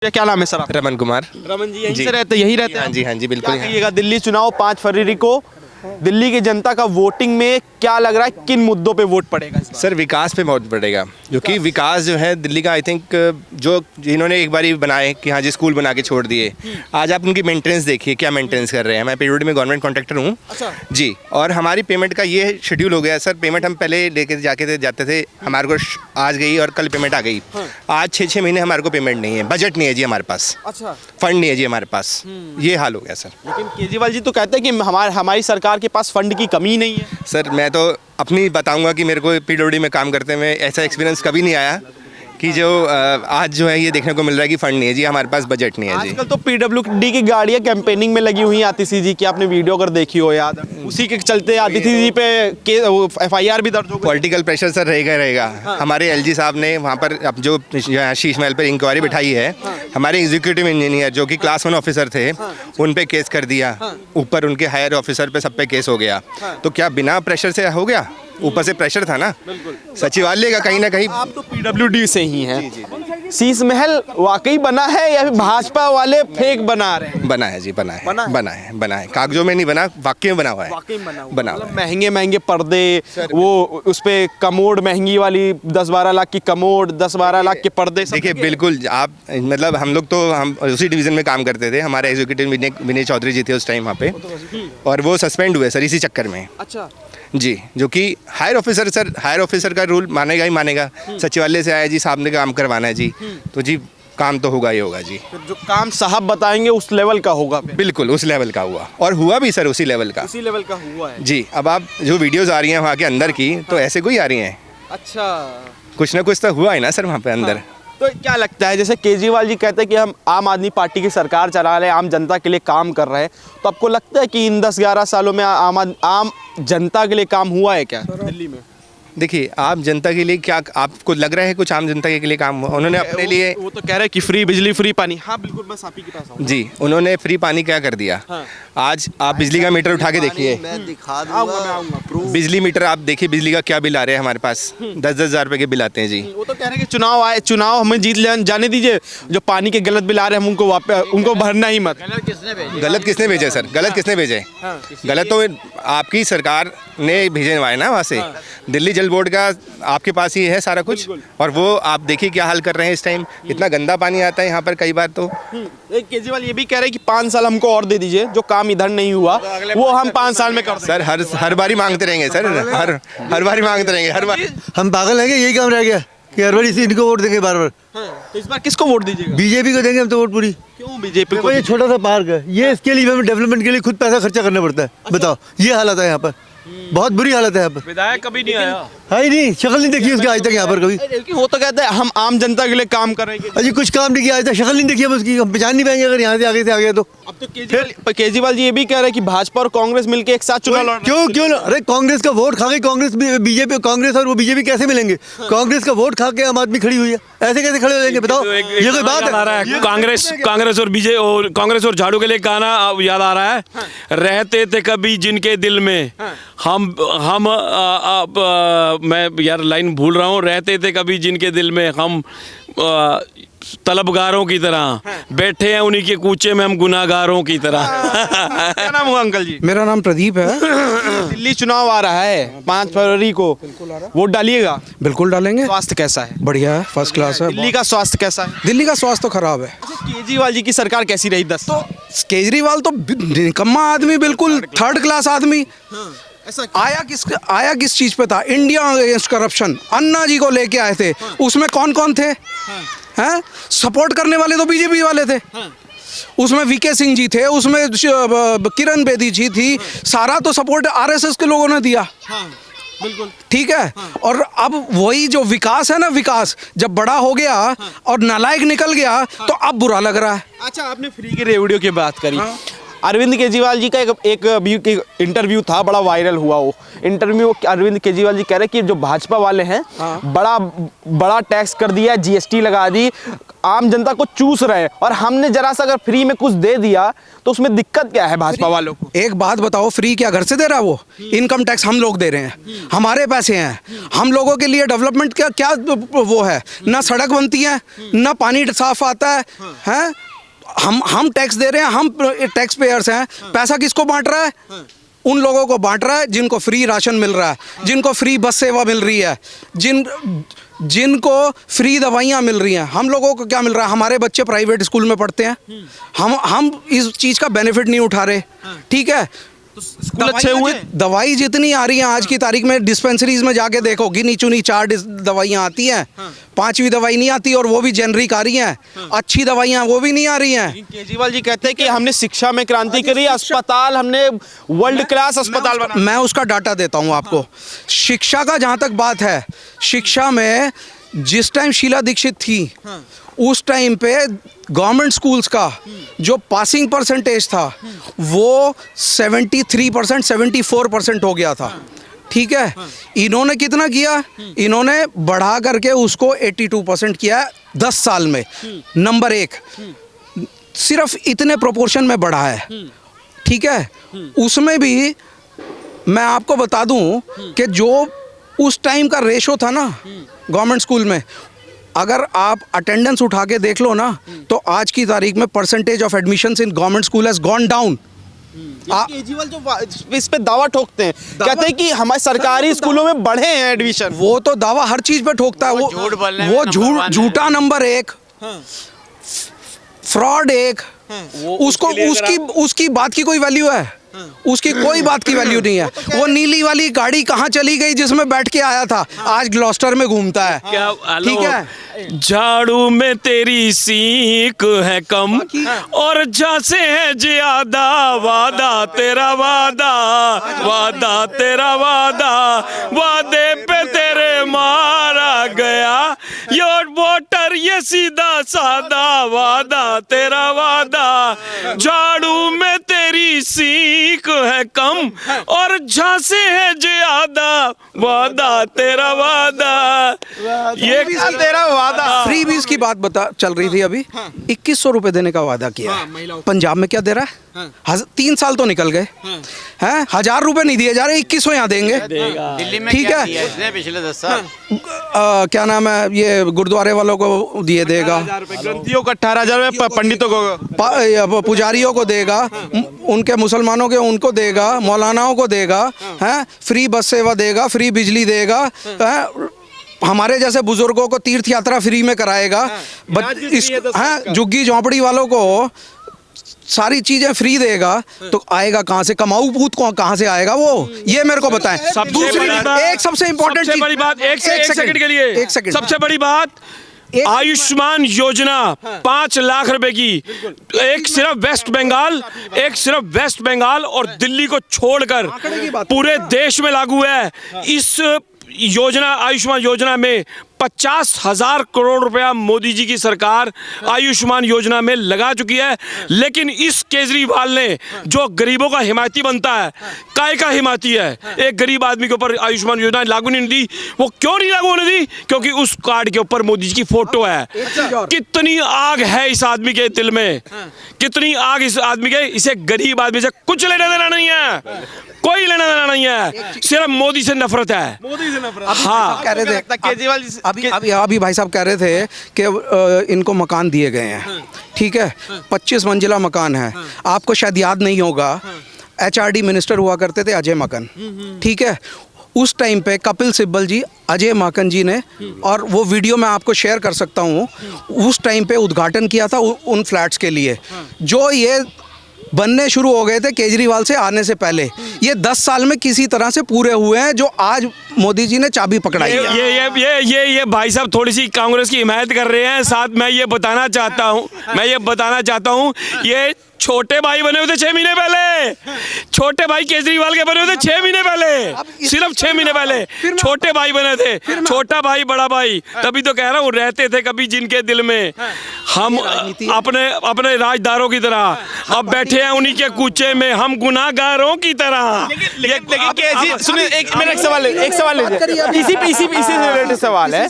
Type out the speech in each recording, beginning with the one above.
क्या नाम है सर आपका? रमन कुमार। रमन जी यहीं से रहते, यही रहते हैं? हाँ जी, हाँ जी, बिल्कुल। क्या कहिएगा, दिल्ली चुनाव 5 फरवरी को दिल्ली की जनता का वोटिंग में क्या लग रहा है, किन मुद्दों पे वोट पड़ेगा इस बार? सर विकास पे बहुत पड़ेगा, क्योंकि विकास जो है दिल्ली का, आई थिंक जो इन्होंने एक बारी बनाए कि हाँ जी स्कूल बना के छोड़ दिए, आज आप उनकी मेंटेनेंस देखिए, क्या मेंटेनेंस कर रहे हैं। मैं पीडब्ल्यूडी में गवर्नमेंट कॉन्ट्रैक्टर हूँ। अच्छा। जी, और हमारी पेमेंट का ये शेड्यूल हो गया सर। पेमेंट हम पहले लेके जाते थे, हमारे को आज गई और कल पेमेंट आ गई। आज 6-6 महीने हमारे को पेमेंट नहीं है, बजट नहीं है जी हमारे पास, अच्छा, फंड नहीं है जी हमारे पास। ये हाल हो गया सर। लेकिन केजरीवाल जी तो कहते हैं कि हमारी सरकार के पास फंड की कमी नहीं है। सर मैं तो अपनी बताऊंगा कि मेरे को पीडब्ल्यूडी में काम करते हुए ऐसा एक्सपीरियंस कभी नहीं आया कि जो आज जो है ये देखने को मिल रहा है कि फंड नहीं है जी, हमारे पास बजट नहीं है जी। आजकल तो पीडब्ल्यूडी की गाड़ियां कैंपेनिंग में लगी हुई हैं आतिशी जी की, आपने वीडियो अगर देखी हो याद, उसी के चलते आतिशी जी पे FIR भी दर्ज हो गई। पॉलिटिकल प्रेशर सर रहेगा। हमारे LG साहब ने वहाँ पर अब जो शीश महल पर इंक्वायरी बिठाई है, हमारे एग्जीक्यूटिव इंजीनियर जो कि क्लास 1 ऑफिसर थे, उन पे केस कर दिया। ऊपर उनके हायर ऑफिसर पे सब पे केस हो गया। तो क्या बिना प्रेशर से हो गया? ऊपर से प्रेशर था ना सचिवालय का कहीं ना कहीं। आप तो पीडब्ल्यूडी से ही हैं। शीश महल वाकई बना है या फिर भाजपा वाले फेक बना रहे हैं? बना है जी, बना है। कागजों में नहीं बना, वाकई में बना हुआ है। वाकई बना हुआ है। महंगे पर्दे, वो उस पे कमोड महंगी वाली 10-12 लाख की कमोड, 10-12 लाख के पर्दे। देखिए बिल्कुल, आप मतलब हम उसी डिवीजन में काम करते थे। हमारे एग्जीक्यूटिव विनय चौधरी जी थे उस टाइम वहाँ पे, और वो सस्पेंड हुए सर इसी चक्कर में। अच्छा जी, जो कि हायर ऑफिसर का रूल मानेगा ही मानेगा। सचिवालय से आया जी, साहब ने काम करवाना है जी, तो जी काम तो होगा ही होगा जी। फिर जो काम साहब बताएंगे उस लेवल का होगा। बिल्कुल उस लेवल का हुआ, और हुआ भी सर उसी लेवल का हुआ है जी। अब आप जो वीडियोस आ रही हैं वहाँ के अंदर की, तो ऐसे कोई आ रही हैं? अच्छा, कुछ ना कुछ तो हुआ है ना सर वहाँ पे अंदर। तो क्या लगता है, जैसे केजरीवाल जी कहते हैं कि हम आम आदमी पार्टी की सरकार चला रहे हैं, आम जनता के लिए काम कर रहे हैं, तो आपको लगता है कि इन 10-11 सालों में आम जनता के लिए काम हुआ है क्या दिल्ली में? देखिए, आम जनता के लिए क्या आपको लग रहा है कुछ आम जनता के लिए काम हुआ? उन्होंने अपने लिए, वो तो कह रहे हैं कि फ्री बिजली, फ्री पानी। हाँ बिल्कुल, बस आप ही के पास आऊँ जी, उन्होंने फ्री पानी क्या कर दिया। आज आप बिजली का मीटर उठा के देखिए, मैं दिखा दूंगा। बिजली मीटर आप देखिए, बिजली का क्या बिल आ रहे हैं हमारे पास, 10-10 हज़ार रुपए के बिल आते हैं जी। वो तो कह रहे हैं कि चुनाव हमें जीत जाने दीजिए, जो पानी के गलत बिल आ रहे हैं हम उनको भरना ही मत। गलत किसने भेजे सर? गलत किसने भेजे? गलत तो आपकी सरकार ने भेजे हुआ है ना वहाँ से। दिल्ली जल बोर्ड का आपके पास ही है सारा कुछ, और वो आप देखिए क्या हाल कर रहे हैं इस टाइम। इतना गंदा पानी आता है यहाँ पर कई बार। तो केजरीवाल ये भी कह रहे हैं कि 5 साल हमको और दे दीजिए, जो काम इधर नहीं हुआ वो हम 5 साल में कर देंगे। सर हर बारी मांगते रहेंगे सर, हर बारी मांगते रहेंगे, हर बार। हम पागल हैं क्या? यही काम रह गया कि हर बार इसी इनको वोट देंगे बार बार। तो इस बार किसको वोट दीजिएगा? बीजेपी को देंगे हम तो वोट पूरी। क्यों बीजेपी को? ये छोटा सा पार्क है, ये इसके लिए हमें डेवलपमेंट के लिए खुद पैसा खर्चा करना पड़ता है। बताओ, ये हालत है यहाँ पर, बहुत बुरी हालत है यहाँ पर। विधायक कभी नहीं आया है ही नहीं, शक्ल नहीं देखी उसकी आज तक यहाँ पर कभी। लेकिन वो तो कहते हैं हम आम जनता के लिए काम करेंगे। अजी कुछ काम नहीं किया आज तक, शक्ल नहीं देखी हम उसकी, हम पहचान नहीं पाएंगे अगर यहाँ से आगे आ गया तो। अब तो केजरीवाल जी ये भी कह रहे हैं कि भाजपा और कांग्रेस मिलकर एक साथ चुनाव लड़ रहे हैं। क्यों? अरे कांग्रेस का वोट खा के कांग्रेस और वो बीजेपी कैसे मिलेंगे? कांग्रेस का वोट खा के आम आदमी खड़ी हुई है, ऐसे कैसे खड़े हो जाएंगे बताओ? ये कोई बात है? कांग्रेस और झाड़ू के लिए गाना याद आ रहा है। रहते थे कभी जिनके दिल में हम मैं यार लाइन भूल रहा हूँ। रहते थे कभी जिनके दिल में हम तलबगारों की तरह, बैठे हैं उन्हीं के कूचे में हम गुनाहगारों की तरह। क्या नाम हुआ अंकल जी? मेरा नाम प्रदीप है। दिल्ली चुनाव आ रहा है 5 फरवरी को, वोट डालिएगा? बिल्कुल डालेंगे। स्वास्थ्य कैसा है? बढ़िया है, फर्स्ट क्लास है। दिल्ली का स्वास्थ्य कैसा है? दिल्ली का स्वास्थ्य तो खराब है। केजरीवाल जी की सरकार कैसी रही 10 साल? केजरीवाल तो निकम्मा आदमी, बिल्कुल थर्ड क्लास आदमी। ऐसा आया किस चीज पे था? इंडिया अगेंस्ट करप्शन, अन्ना जी को लेके आए थे। उसमें कौन कौन थे? हैं? सपोर्ट करने वाले तो बीजेपी वाले थे। उसमें VK सिंह जी थे, उसमें किरण बेदी जी थी। सारा तो सपोर्ट RSS के लोगों ने दिया। बिल्कुल ठीक है। और अब वही जो विकास है ना, विकास जब बड़ा हो गया और नालायक निकल गया तो अब बुरा लग रहा है। अच्छा, आपने फ्री के रेवड़ियों की बात करी। अरविंद केजरीवाल जी का एक अभी इंटरव्यू था, बड़ा वायरल हुआ वो इंटरव्यू। अरविंद केजरीवाल जी कह रहे कि जो भाजपा वाले हैं बड़ा टैक्स कर दिया, जीएसटी लगा दी, आम जनता को चूस रहे हैं, और हमने जरा सा अगर फ्री में कुछ दे दिया तो उसमें दिक्कत क्या है भाजपा वालों को? एक बात बताओ, फ्री क्या घर से दे रहा है वो? इनकम टैक्स हम लोग दे रहे हैं, हमारे पैसे हैं। हम लोगों के लिए डेवलपमेंट क्या क्या वो है? ना सड़क बनती है, ना पानी साफ आता है, हैं? हम टैक्स दे रहे हैं, हम टैक्स पेयर्स हैं। पैसा किसको बांट रहा है? उन लोगों को बांट रहा है जिनको फ्री राशन मिल रहा है, जिनको फ्री बस सेवा मिल रही है, जिनको फ्री दवाइयाँ मिल रही हैं। हम लोगों को क्या मिल रहा है? हमारे बच्चे प्राइवेट स्कूल में पढ़ते हैं, हम इस चीज़ का बेनिफिट नहीं उठा रहे, ठीक है? स्कूल अच्छे हुए, दवाई जितनी आ रही है आज की तारीख में, डिस्पेंसरीज में जाके देखो, गिनी चुनी 4 दवाइयाँ आती हैं, 5वीं दवाई नहीं आती, और वो भी जेनरिक आ रही हैं। अच्छी दवाइयाँ वो भी नहीं आ रही हैं। केजरीवाल जी कहते हैं कि हमने शिक्षा में क्रांति करी, अस्पताल हमने वर्ल्ड क्लास अस्पताल बना। मैं उसका डाटा देता हूँ आपको। शिक्षा का जहाँ तक बात है, शिक्षा में जिस टाइम शीला दीक्षित थी, उस टाइम पे गवर्नमेंट स्कूल्स का जो पासिंग परसेंटेज था वो 73%, 74% हो गया था, ठीक है? इन्होंने कितना किया? इन्होंने बढ़ा करके उसको 82% किया 10 साल में। नंबर 1 सिर्फ इतने प्रोपोर्शन में बढ़ा है, ठीक है? उसमें भी मैं आपको बता दूं कि जो उस टाइम का रेशो था ना गवर्नमेंट स्कूल में, अगर आप अटेंडेंस उठा के देख लो ना, तो आज की तारीख में percentage of admissions in government school has gone down. Kejriwal जो इस पे दावा ठोकते हैं, कहते हैं कि हमारे सरकारी स्कूलों में बढ़े हैं एडमिशन। वो तो दावा हर चीज पे ठोकता है, वो झूठा नंबर 1, फ्रॉड 1। उसको उसकी बात की कोई वैल्यू है? उसकी कोई बात की वैल्यू नहीं है। वो नीली वाली गाड़ी कहाँ चली गई जिसमें बैठ के आया था? आज ग्लॉस्टर में घूमता है, ठीक है? झाड़ू में तेरी सीख है कम और झांसे है ज्यादा, वादा तेरा वादा, वादा तेरा वादा, वादे पे तेरे मारा गया, योर वोटर ये सीधा सादा, वादा तेरा वादा, झाड़ू में तेरी सीख है कम और झांसे है ज्यादा, वादा तेरा वादा, ये तेरा वादा। फ्री बीज की बात चल रही थी अभी। 2100 रुपए देने का वादा किया है। पंजाब में क्या दे रहा है? 3 साल तो निकल गए हैं, 1000 रुपए नहीं दिए जा रहे, 2100 यहाँ देंगे, ठीक है? पिछले 10 साल क्या नाम है, ये गुरुद्वारे वालों को दिए देगा, ग्रंथियों को 18,000 रुपए, पंडितों को, पुजारियों को देगा, उनके मुसलमानों के उनको देगा, मौलानाओं को देगा, हैं? फ्री बस सेवा देगा, फ्री बिजली देगा, हमारे जैसे बुजुर्गों को तीर्थ यात्रा फ्री में कराएगा, झुग्गी झोंपड़ी वालों को सारी चीजें फ्री देगा। तो आएगा कहाँ से? कमाऊ पूत को कहाँ से आएगा वो? ये मेरे को बताएं। दूसरी एक सबसे इम्पोर्टेंट सबसे बड़ी बात, एक सेकंड के लिए, एक सेकंड, सबसे बड़ी बात, आयुष्मान योजना 5 लाख रुपए की, एक सिर्फ वेस्ट बंगाल और दिल्ली को छोड़कर पूरे देश में लागू है। इस योजना, आयुष्मान योजना में 50,000 करोड़ रुपया मोदी जी की सरकार आयुष्मान योजना में लगा चुकी है। लेकिन इस केजरीवाल ने, जो गरीबों का हिमायती बनता है, काय का हिमायती है, एक गरीब आदमी के ऊपर आयुष्मान योजना लागू नहीं दी। वो क्यों नहीं लागू होने दी? क्योंकि उस कार्ड के ऊपर मोदी जी की फोटो है। कितनी आग है इस आदमी के दिल में, कितनी आग इस आदमी के। इसे गरीब आदमी से कुछ लेना देना नहीं है, कोई लेना देना नहीं है, सिर्फ मोदी से नफरत है। मोदी से नफरत। हाँ, कह रहे थे केजरीवाल अभी भाई साहब कह रहे थे कि इनको मकान दिए गए हैं, ठीक है? 25 मंजिला मकान है। आपको शायद याद नहीं होगा, HRD मिनिस्टर हुआ करते थे अजय माकन, ठीक है? उस टाइम पे कपिल सिब्बल जी, अजय माकन जी ने, और वो वीडियो मैं आपको शेयर कर सकता हूँ, उस टाइम पे उद्घाटन किया था उन फ्लैट्स के लिए, जो ये बनने शुरू हो गए थे केजरीवाल से आने से पहले। ये 10 साल में किसी तरह से पूरे हुए हैं, जो आज मोदी जी ने चाबी पकड़ाई है। ये भाई साहब थोड़ी सी कांग्रेस की हिमायत कर रहे हैं। साथ मैं ये बताना चाहता हूँ, ये छोटे भाई बने हुए थे 6 महीने पहले, छोटे भाई केजरीवाल के बने हुए थे 6 महीने पहले, सिर्फ 6 महीने पहले छोटे भाई बने थे, छोटा भाई बड़ा भाई। तभी तो कह रहा हूँ, रहते थे कभी जिनके दिल में हम अपने अपने राजदारों की तरह, अब बैठे हैं उन्हीं के कूचे में हम गुनाहगारों की तरह। लेकिन सुनिए, मेरा एक सवाल है, इसी से रिलेटेड सवाल है।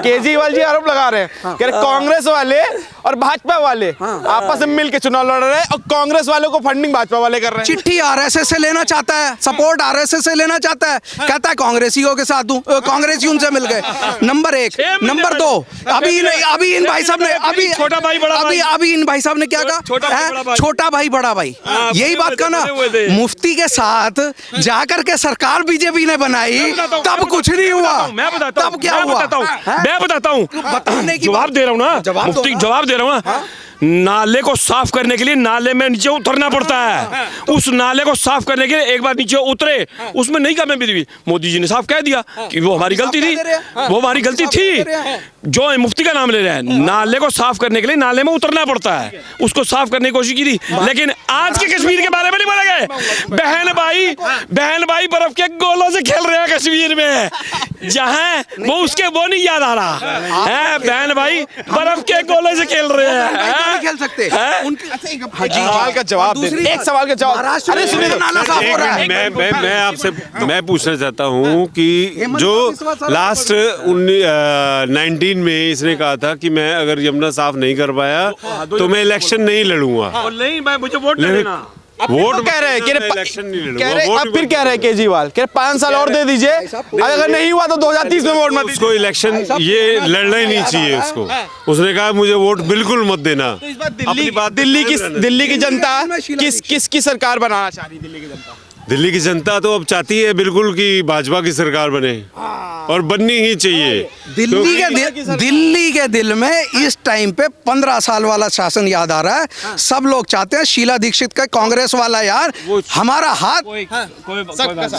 केजरीवाल जी आरोप लगा रहे हैं कि कांग्रेस वाले और भाजपा वाले आपस में मिलकर चुनाव लड़ रहे हैं और कांग्रेस वालों को फंडिंग भाजपा वाले कर रहे हैं। चिट्ठी आरएसएस से लेना चाहता है, सपोर्ट आरएसएस से लेना चाहता है, कहता है कांग्रेसियों के साथ दूं, कांग्रेसी उनसे मिल गए। नंबर 1, नंबर 2, अभी इन भाई साहब ने छोटा भाई बड़ा भाई, अभी इन भाई साहब ने क्या कहा? छोटा भाई बड़ा भाई, यही बात का ना। मुफ्ती के साथ जाकर के सरकार बीजेपी ने बनाई, तब कुछ नहीं हुआ। तब क्या हुआ? मैं बताता हूँ, जवाब दे रहा हूँ ना, मुफ्ती जवाब दे रहा हूँ ना। नाले को साफ करने के लिए नाले में नीचे उतरना पड़ता है। उस नाले को साफ करने के लिए एक बार नीचे उतरे, उसमें नहीं कामयाबी, मोदी जी ने साफ कह दिया कि वो हमारी गलती थी, वो हमारी गलती थी। जो मुफ्ती का नाम ले रहे हैं, नाले को साफ करने के लिए नाले में उतरना पड़ता है, उसको साफ करने की कोशिश की थी। लेकिन आज के कश्मीर के बारे में नहीं बोले गए। बहन भाई बर्फ के गोलों से खेल रहे हैं कश्मीर में, जहां वो उसके वो नहीं याद आ रहा है। बहन भाई बर्फ के गोले से खेल रहे हैं, खेल सकते सवाल का जवाब दे, एक सवाल का जवाब। अरे सुनिए, नाला साफ हो रहा है। मैं आपसे मैं पूछना चाहता हूँ कि जो लास्ट 19 में इसने कहा था कि मैं अगर यमुना साफ नहीं कर पाया तो मैं इलेक्शन नहीं लड़ूंगा। नहीं, मैं मुझे वोट देना। वोट तो कह रहे हैं कि इलेक्शन नहीं लड़ूंगा। अब फिर कह रहे हैं केजरीवाल कि 5 साल और दे दीजिए, अगर नहीं हुआ तो 2030 में वोट मत उसको इलेक्शन ये लड़ना ही नहीं चाहिए उसको। उसने कहा मुझे वोट बिल्कुल मत देना। तो इस बार दिल्ली की जनता किसकी सरकार बनाना चाह रही है? दिल्ली की जनता तो अब चाहती है बिल्कुल कि भाजपा की सरकार बने, और बननी ही चाहिए। दिल्ली के दिल में इस टाइम पे 15 साल वाला शासन याद आ रहा है। सब लोग चाहते हैं शीला दीक्षित का कांग्रेस वाला यार हमारा हाथ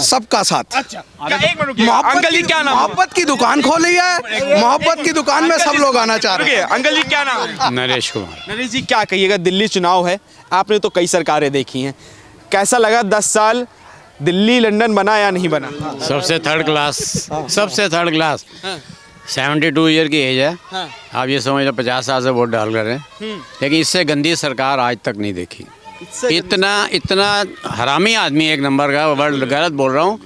सबका साथ। अंकल जी क्या नाम? मोहब्बत की दुकान खोली है, मोहब्बत की दुकान में सब लोग आना चाह रहे हैं। अंकल जी क्या नाम है? नरेश कुमार। नरेश जी, क्या कहिएगा, दिल्ली चुनाव है, आपने तो कई सरकारें देखी हैं, कैसा लगा 10 साल दिल्ली लंदन बना या नहीं बना? सबसे थर्ड क्लास, सबसे थर्ड क्लास। 72 ईयर की एज है, आप ये समझ लो 50 साल से वोट डाल कर रहे हैं, लेकिन इससे गंदी सरकार आज तक नहीं देखी। इतना हरामी आदमी एक नंबर का, वर्ड गलत बोल रहा हूँ।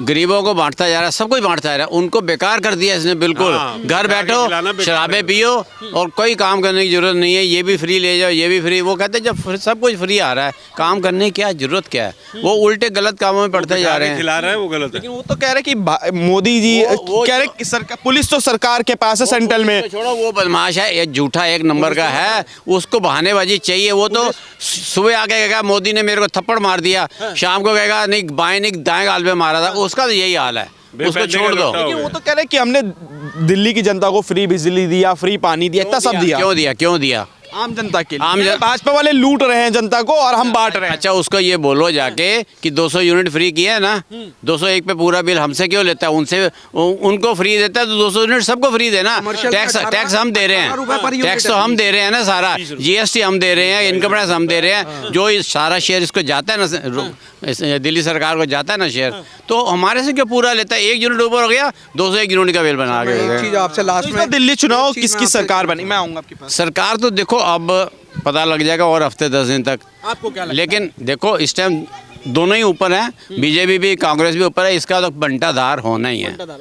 गरीबों को बांटता जा रहा है, सबको बांटता जा रहा है, उनको बेकार कर दिया इसने बिल्कुल। घर बैठो, शराबें पियो और कोई काम करने की जरूरत नहीं है, ये भी फ्री ले जाओ, ये भी फ्री। वो कहते हैं जब सब कुछ फ्री आ रहा है, काम करने की क्या जरूरत क्या है? वो उल्टे गलत कामों में पड़ते जा रहे हैं। खिला रहा है वो गलत है। लेकिन वो तो कह रहे कि मोदी जी कह रहे कि सरकार, पुलिस तो सरकार के पास है सेंट्रल में। छोड़ो, वो बदमाश है, ये झूठा एक नंबर का है, उसको बहानेबाजी चाहिए। वो तो सुबह आके कहेगा मोदी ने मेरे को थप्पड़ मार दिया, शाम को कहेगा नहीं बाएं नहीं दाएं गाल पे मारा था। उसका तो यही हाल है, उसको छोड़ दो। लेकिन वो तो कह रहे कि हमने दिल्ली की जनता को फ्री बिजली दिया, फ्री पानी दिया, इतना सब दिया। क्यों दिया? आम जनता के लिए। भाजपा वाले लूट रहे हैं जनता को और हम बांट रहे हैं। अच्छा, उसको ये बोलो जाके कि 200 यूनिट फ्री किया है ना, 201 पे पूरा बिल हमसे क्यों लेता है? उनसे उनको फ्री देता है तो 200 यूनिट सबको फ्री देना। टैक्स हम दे रहे हैं, टैक्स तो हम दे रहे हैं ना, सारा GST हम दे रहे हैं, इनकम टैक्स हम दे रहे हैं। जो सारा शेयर इसको जाता है ना, दिल्ली सरकार को जाता है ना शेयर, तो हमारे से क्यों पूरा लेता है? 1 यूनिट ऊपर हो गया, 201 यूनिट का बिल बना के। आपसे लास्ट में दिल्ली चुनाव किसकी सरकार बनी? मैं आऊंगा आपके पास। सरकार तो देखो अब पता लग जाएगा और हफ्ते 10 दिन तक। आपको क्या लगता है? लेकिन देखो इस टाइम दोनों ही ऊपर हैं, बीजेपी भी कांग्रेस भी ऊपर है, इसका तो बंटाधार होना ही है।